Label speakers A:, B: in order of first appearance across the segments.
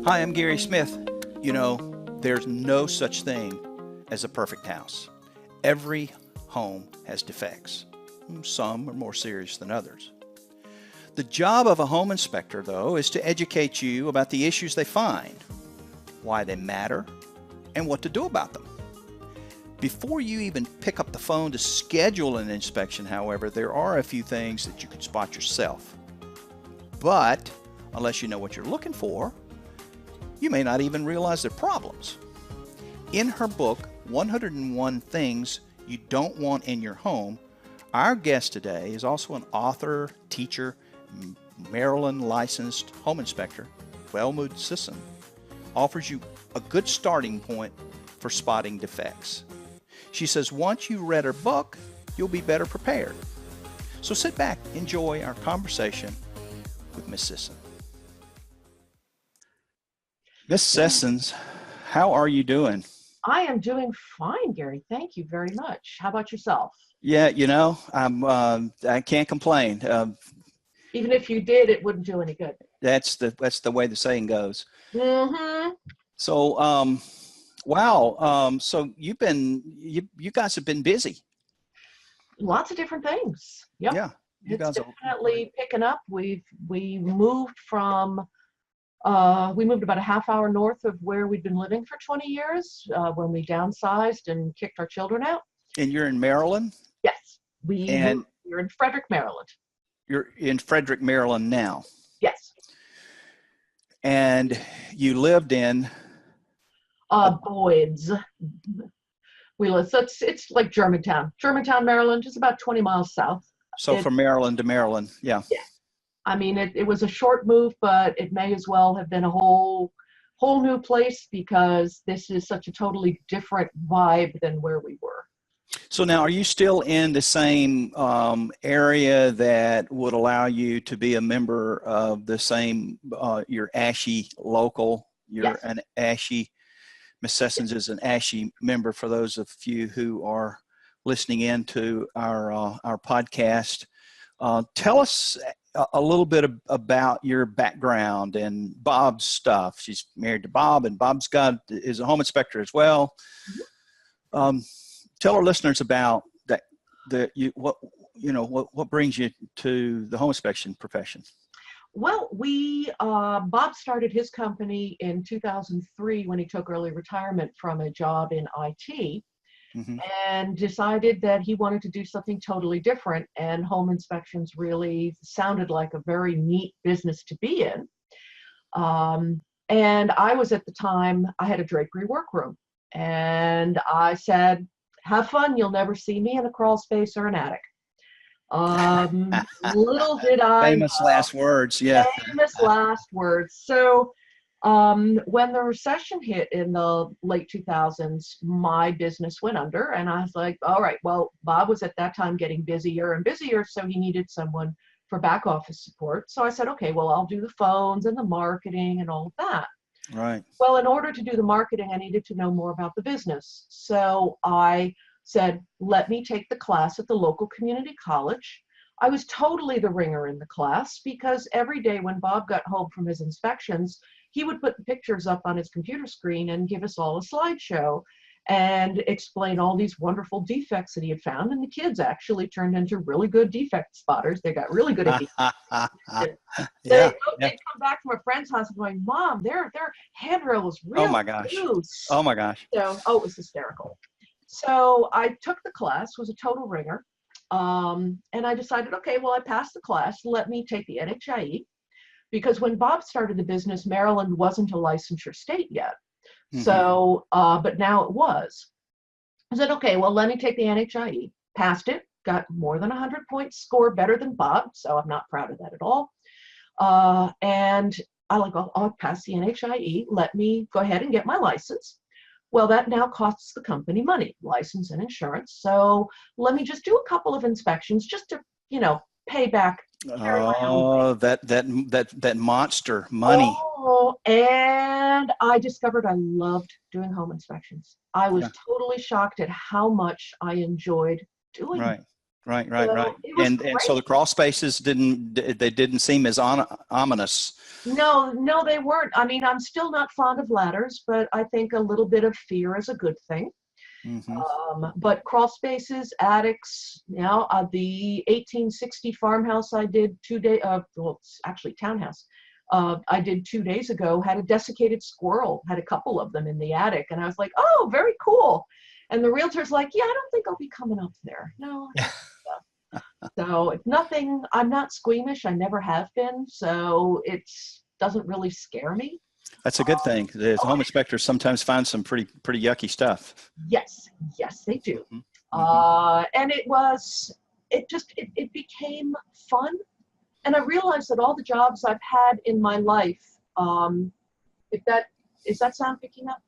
A: Hi, I'm Gary Smith. You know, there's no such thing as a perfect house. Every home has defects. Some are more serious than others. The job of a home inspector, though, is to educate you about the issues they find, why they matter, and what to do about them. Before you even pick up the phone to schedule an inspection, however, there are a few things that you can spot yourself. But unless you know what you're looking for, you may not even realize they're problems. In her book, 101 Things You Don't Want in Your Home, our guest today is also an author, teacher, Maryland licensed home inspector. Welmoed Sisson offers you a good starting point for spotting defects. She says once you've read her book, you'll be better prepared. So sit back, enjoy our conversation with Miss Sisson. Miss Sissons, how are you doing?
B: I am doing fine, Gary. Thank you very much. How about yourself?
A: Yeah, I can't complain.
B: Even if you did, it wouldn't do any good.
A: That's the way the saying goes.
B: Mm-hmm.
A: So, wow. So you guys have been busy.
B: Lots of different things. Yep.
A: Yeah, you
B: It's
A: guys are
B: definitely picking up. We moved about a half hour north of where we'd been living for 20 years when we downsized and kicked our children out.
A: And you're in Maryland?
B: Yes.
A: And
B: We're in Frederick, Maryland.
A: You're in Frederick, Maryland now.
B: Yes.
A: And you lived in
B: Boyd's. So it's like Germantown, Maryland, just about 20 miles south.
A: So from Maryland to Maryland, yeah.
B: Yeah. I mean, it was a short move, but it may as well have been a whole new place because this is such a totally different vibe than where we were.
A: So now, are you still in the same area that would allow you to be a member of the same, your ASHI local? You're
B: Yes.
A: an ASHI, Ms. Sessions is an ASHI member for those of you who are listening in to our podcast. Tell us a little bit about your background and Bob's stuff. She's married to Bob, and Bob's is a home inspector as well. Mm-hmm. Tell our listeners about that. What brings you to the home inspection profession?
B: Well, Bob started his company in 2003 when he took early retirement from a job in IT. Mm-hmm. And decided that he wanted to do something totally different, and home inspections really sounded like a very neat business to be in. And I was at the time, I had a drapery workroom, and I said, have fun, you'll never see me in a crawl space or an attic. Little did I
A: famous last words. Yeah.
B: Famous last words. So when the recession hit in the late 2000s, my business went under, and I was like, all right, well, Bob was at that time getting busier and busier, so he needed someone for back office support. So I said, okay, well, I'll do the phones and the marketing and all of that.
A: Right.
B: Well, in order to do the marketing, I needed to know more about the business. So I said, let me take the class at the local community college. I was totally the ringer in the class because every day when Bob got home from his inspections, he would put the pictures up on his computer screen and give us all a slideshow and explain all these wonderful defects that he had found. And the kids actually turned into really good defect spotters. They got really good at defects. They'd come back from a friend's house and going, Mom, their handrail was really loose.
A: Oh my gosh.
B: So, it was hysterical. So I took the class, was a total ringer. And I decided, okay, well, I passed the class. Let me take the NHIE. Because when Bob started the business, Maryland wasn't a licensure state yet. Mm-hmm. So, but now it was. I said, okay, well, let me take the NHIE. Passed it, got more than 100 points score, better than Bob. So I'm not proud of that at all. And I'll pass the NHIE. Let me go ahead and get my license. Well, that now costs the company money, license and insurance. So let me just do a couple of inspections just to, pay back.
A: That monster money.
B: And I discovered I loved doing home inspections. I was totally shocked at how much I enjoyed doing them. So it was
A: And so
B: great.
A: the crawl spaces didn't seem as ominous.
B: No, no, they weren't. I mean, I'm still not fond of ladders, but I think a little bit of fear is a good thing.
A: Hmm.
B: But crawl spaces, attics, the 1860 farmhouse I did 2 days, well, it's actually townhouse, I did 2 days ago, had a desiccated squirrel, had a couple of them in the attic. And I was like, oh, very cool. And the realtor's like, yeah, I don't think I'll be coming up there. No, I don't think so. So it's nothing, I'm not squeamish. I never have been. So it doesn't really scare me.
A: That's a good thing. The home inspectors sometimes find some pretty yucky stuff.
B: Yes, yes, they do.
A: Hmm. Hmm.
B: And it became fun. And I realized that all the jobs I've had in my life, is that sound picking up?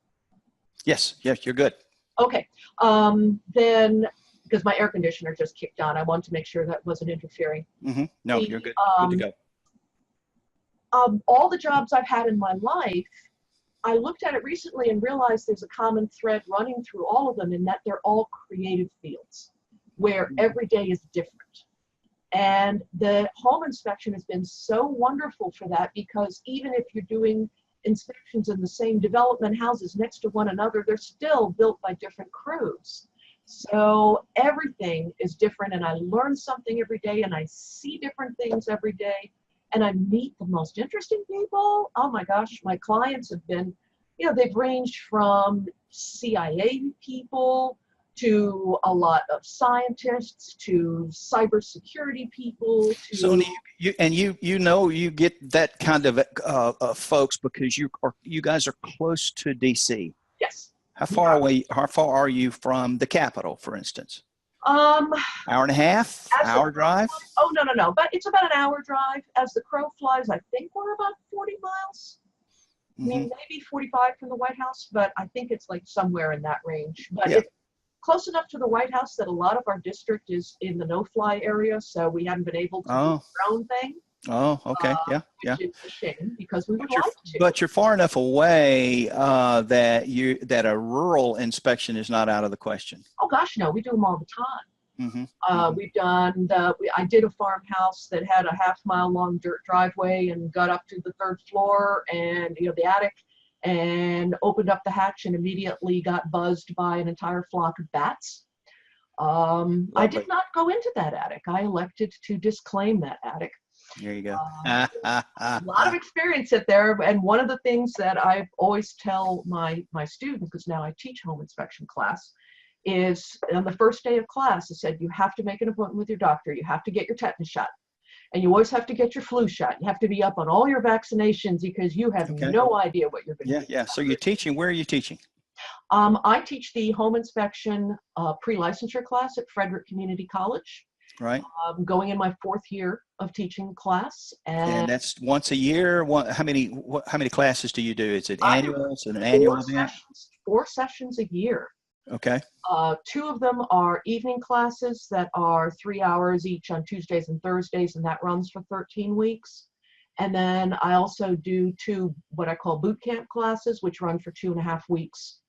A: Yes, you're good.
B: Okay. Then, because my air conditioner just kicked on, I wanted to make sure that wasn't interfering.
A: Hmm. No, you're good. Good to go.
B: All the jobs I've had in my life, I looked at it recently and realized there's a common thread running through all of them, in that they're all creative fields where every day is different. And the home inspection has been so wonderful for that, because even if you're doing inspections in the same development, houses next to one another, they're still built by different crews. So everything is different, and I learn something every day, and I see different things every day, and I meet the most interesting people. Oh my gosh, my clients have been, they've ranged from CIA people to a lot of scientists, to cybersecurity people.
A: So you get that kind of folks because you guys are close to DC.
B: Yes.
A: How far are you from the Capitol, for instance?
B: Um,
A: Hour and a half, hour drive?
B: Oh, no. But it's about an hour drive. As the crow flies, I think we're about 40 miles. I mean, maybe 45 from the White House, but I think it's like somewhere in that range. But it's close enough to the White House that a lot of our district is in the no-fly area, so we haven't been able to do our own thing.
A: Oh, okay.
B: Which is a shame, because we would like to.
A: But you're far enough away that a rural inspection is not out of the question.
B: Oh gosh, no, we do them all the time. We've done I did a farmhouse that had a half-mile long dirt driveway, and got up to the third floor and the attic, and opened up the hatch and immediately got buzzed by an entire flock of bats. I did not go into that attic. I elected to disclaim that attic.
A: There you go.
B: A lot of experience in there, and one of the things that I always tell my students, because now I teach home inspection class, is on the first day of class, I said, you have to make an appointment with your doctor. You have to get your tetanus shot, and you always have to get your flu shot. You have to be up on all your vaccinations, because you have no idea what you're going to do.
A: Yeah. So you're teaching. Where are you teaching?
B: I teach the home inspection pre-licensure class at Frederick Community College.
A: Right.
B: I'm going in my 4th year of teaching class,
A: and that's once a year. How many classes do you do? Is it annual? Is it an annual event?
B: 4 sessions a year.
A: Okay.
B: 2 of them are evening classes that are 3 hours each on Tuesdays and Thursdays, and that runs for 13 weeks. And then I also do 2 what I call boot camp classes, which run for 2.5 weeks.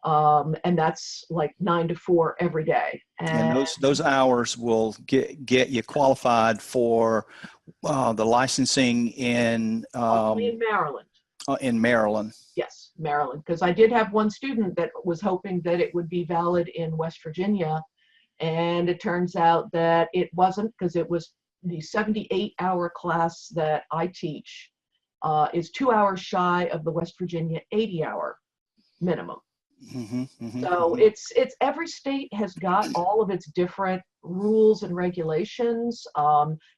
B: And that's like 9 to 4 every day.
A: And those hours will get you qualified for the licensing in
B: Maryland.
A: In Maryland.
B: Yes, Maryland. Because I did have one student that was hoping that it would be valid in West Virginia, and it turns out that it wasn't, because it was the 78-hour class that I teach is 2 hours shy of the West Virginia 80-hour minimum. So it's every state has got all of its different rules and regulations.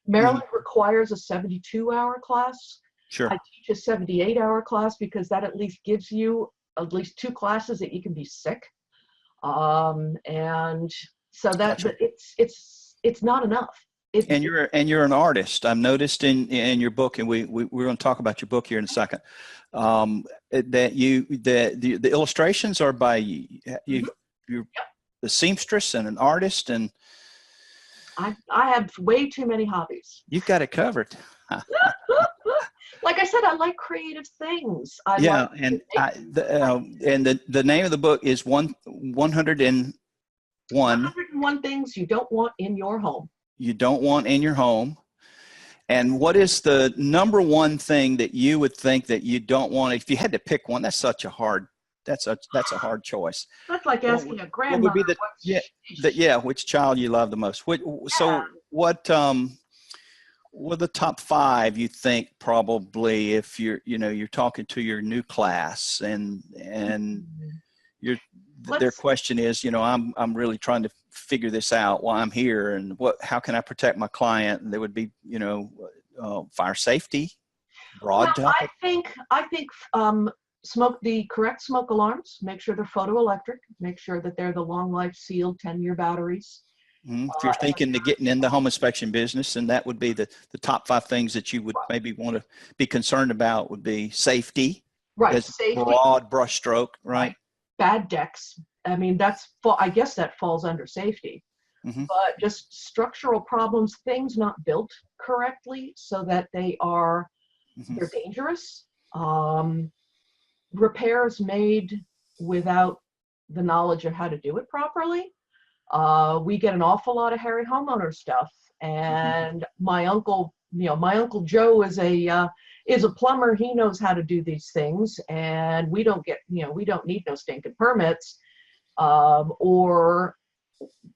B: Maryland requires a 72-hour class.
A: Sure.
B: I teach a 78-hour class, because that at least gives you at least 2 classes that you can be sick. And so that it's not enough.
A: And you're an artist. I've noticed in your book, and we're going to talk about your book here in a second. That the illustrations are by you're the seamstress and an artist, and
B: I have way too many hobbies.
A: You've got it covered.
B: Like I said, I like creative things.
A: And the name of the book is 101
B: 101 things you don't want in your home.
A: You don't want in your home. And what is the number one thing that you would think that you don't want? If you had to pick one, that's a hard choice.
B: That's like asking a
A: What
B: grandmother.
A: would be which child you love the most? So what are the top 5 you think probably if you're talking to your new class and their question is, I'm really trying to figure this out while I'm here, and how can I protect my client? And there would be, fire safety, broad topic.
B: I think the correct smoke alarms, make sure they're photoelectric, make sure that they're the long life sealed 10-year batteries.
A: If you're thinking of getting in the home inspection business, and that would be the top 5 things that you would maybe want to be concerned about would be safety.
B: Right. Safety.
A: Broad brushstroke, right?
B: Bad decks. I mean, I guess that falls under safety.
A: Mm-hmm.
B: But just structural problems, things not built correctly so that they're dangerous. Repairs made without the knowledge of how to do it properly. We get an awful lot of hairy homeowner stuff, and my uncle Joe is a plumber. He knows how to do these things, and we don't need no stinking permits. Or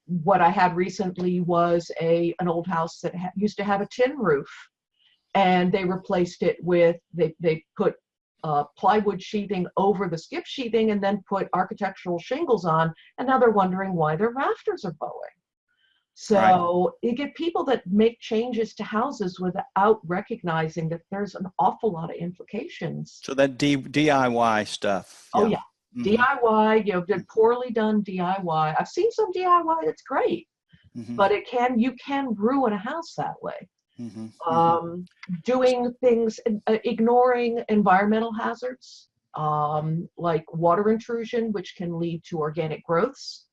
B: what I had recently was an old house that used to have a tin roof, and they replaced it with they put plywood sheathing over the skip sheathing and then put architectural shingles on, and now they're wondering why their rafters are bowing. So you get people that make changes to houses without recognizing that there's an awful lot of implications.
A: So that DIY stuff.
B: Oh yeah. DIY, poorly done DIY. I've seen some DIY that's great, but you can ruin a house that way. Doing things, ignoring environmental hazards, like water intrusion, which can lead to organic growths,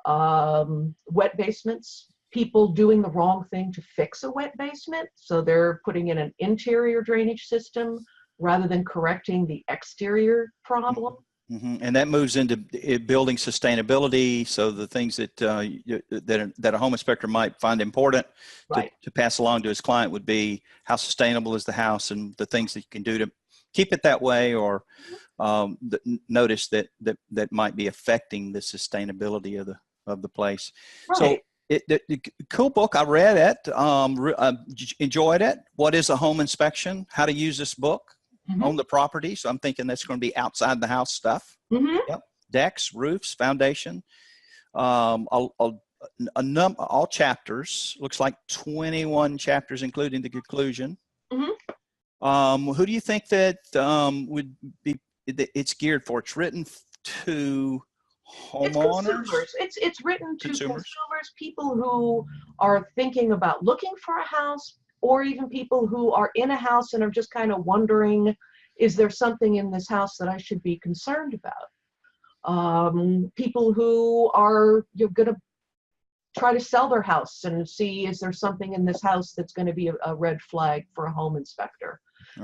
B: wet basements, people doing the wrong thing to fix a wet basement. So they're putting in an interior drainage system rather than correcting the exterior problem.
A: And that moves into building sustainability. So the things that a home inspector might find important to pass along to his client would be how sustainable is the house and the things that you can do to keep it that way, or notice that might be affecting the sustainability of the place. So the cool book. I read it, enjoyed it. What is a home inspection? How to use this book. On the property. So I'm thinking that's going to be outside the house stuff. Yep. Decks, roofs, foundation. All chapters. Looks like 21 chapters, including the conclusion. Who do you think that would be? It's geared for? It's written to homeowners.
B: It's written to consumers, people who are thinking about looking for a house, or even people who are in a house and are just kind of wondering, is there something in this house that I should be concerned about? People who are going to try to sell their house and see, is there something in this house that's going to be a red flag for a home inspector?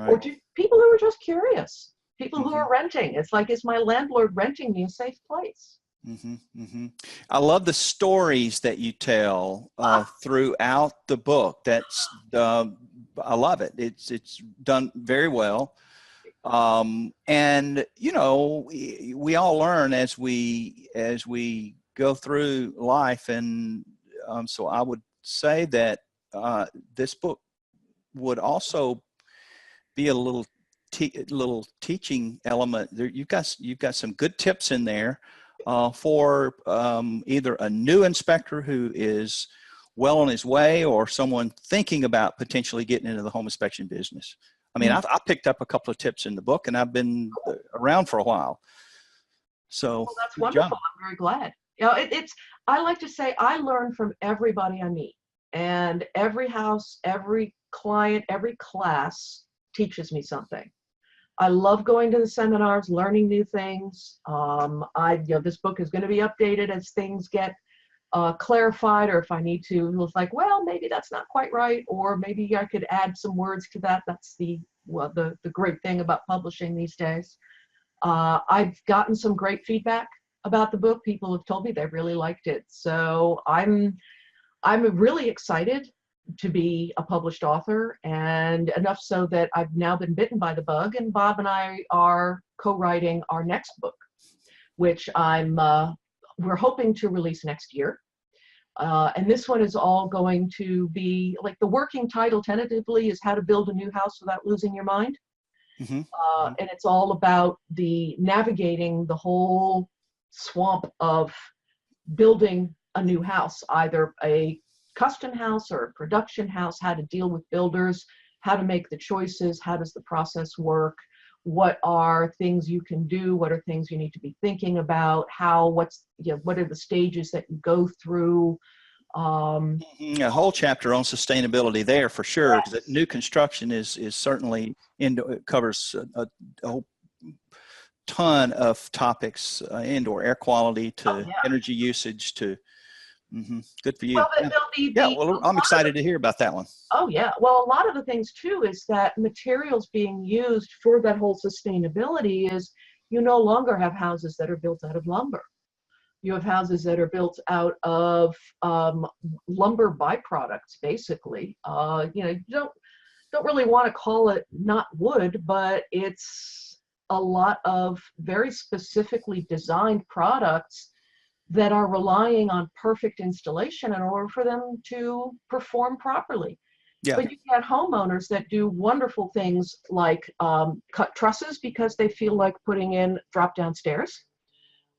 B: Or people who are just curious, people who are renting. It's like, is my landlord renting me a safe place?
A: I love the stories that you tell throughout the book. That's I love it. It's done very well. And we all learn as we go through life, and so I would say that this book would also be a little teaching element. You've got some good tips in there. For either a new inspector who is well on his way, or someone thinking about potentially getting into the home inspection business. I mean, I picked up a couple of tips in the book, and I've been around for a while. So
B: that's wonderful. I'm very glad. I like to say I learn from everybody I meet, and every house, every client, every class teaches me something. I love going to the seminars, learning new things. This book is going to be updated as things get clarified, or if I need to, it's like, well, maybe that's not quite right, or maybe I could add some words to that. That's the great thing about publishing these days. I've gotten some great feedback about the book. People have told me they really liked it. So I'm really excited to be a published author, and enough so that I've now been bitten by the bug, and Bob and I are co-writing our next book, which we're hoping to release next year. And this one is all going to be, like, the working title tentatively is How to Build a New House Without Losing Your Mind. And it's all about navigating the whole swamp of building a new house, either a custom house or a production house, how to deal with builders, how to make the choices, how does the process work, what are things you can do, what are things you need to be thinking about, what are the stages that you go through.
A: A whole chapter on sustainability there for sure.
B: Yes.
A: Because new construction is certainly it covers a whole ton of topics, indoor air quality to energy usage to. Good for you.
B: Well,
A: well, I'm excited to hear about that one.
B: Oh yeah. Well, a lot of the things too is that materials being used for that whole sustainability is, you no longer have houses that are built out of lumber. You have houses that are built out of lumber byproducts, basically. You don't really want to call it not wood, but it's a lot of very specifically designed products that are relying on perfect installation in order for them to perform properly.
A: Yeah.
B: But you get homeowners that do wonderful things like cut trusses because they feel like putting in drop-down stairs,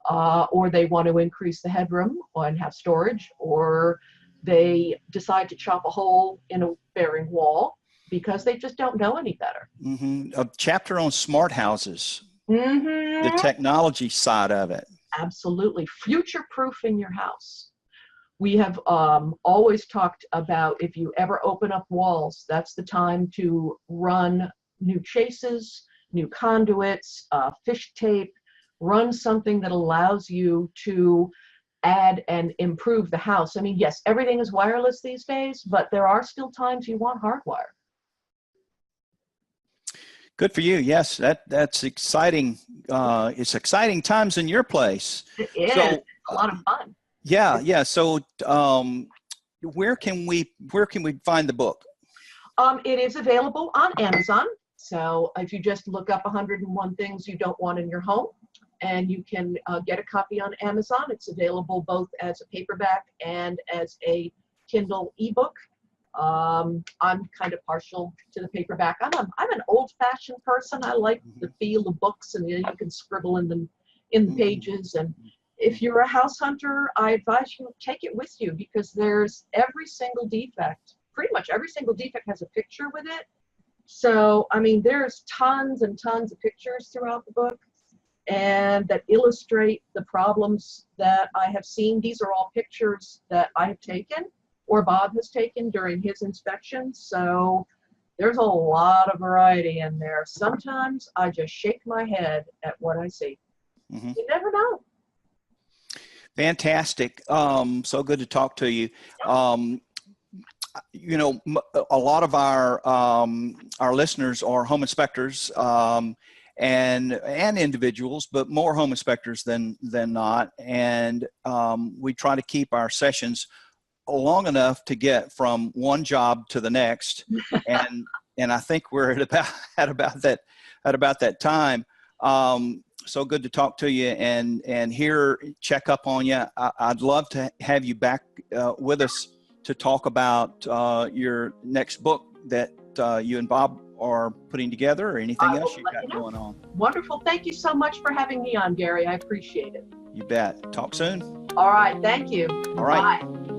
B: or they want to increase the headroom and have storage, or they decide to chop a hole in a bearing wall because they just don't know any better.
A: A chapter on smart houses, the technology side of it.
B: Absolutely. Future-proofing your house. We have always talked about, if you ever open up walls, that's the time to run new chases, new conduits, fish tape, run something that allows you to add and improve the house. I mean, yes, everything is wireless these days, but there are still times you want hardwire.
A: Good for you. Yes, that's exciting. It's exciting times in your place.
B: It is.
A: So,
B: it's a lot of fun.
A: Yeah. So, where can we find the book?
B: It is available on Amazon. So if you just look up 101 Things You Don't Want in Your Home, and you can get a copy on Amazon. It's available both as a paperback and as a Kindle ebook. I'm kind of partial to the paperback. I'm an old-fashioned person. I like the feel of books, and you can scribble in the pages. And if you're a house hunter, I advise you take it with you, because there's every single defect. Pretty much every single defect has a picture with it. So, I mean, there's tons and tons of pictures throughout the book, and that illustrate the problems that I have seen. These are all pictures that I have taken or Bob has taken during his inspection. So there's a lot of variety in there. Sometimes I just shake my head at what I see. You never know.
A: Fantastic. So good to talk to you. You know, a lot of our listeners are home inspectors and individuals, but more home inspectors than not. And we try to keep our sessions long enough to get from one job to the next, and I think we're at about that time. So good to talk to you and check up on you. I'd love to have you back with us to talk about your next book that you and Bob are putting together, or anything else you've got going on.
B: Wonderful. Thank you so much for having me on, Gary. I appreciate it.
A: You bet. Talk soon.
B: All right. Thank you.
A: All right.
B: Bye.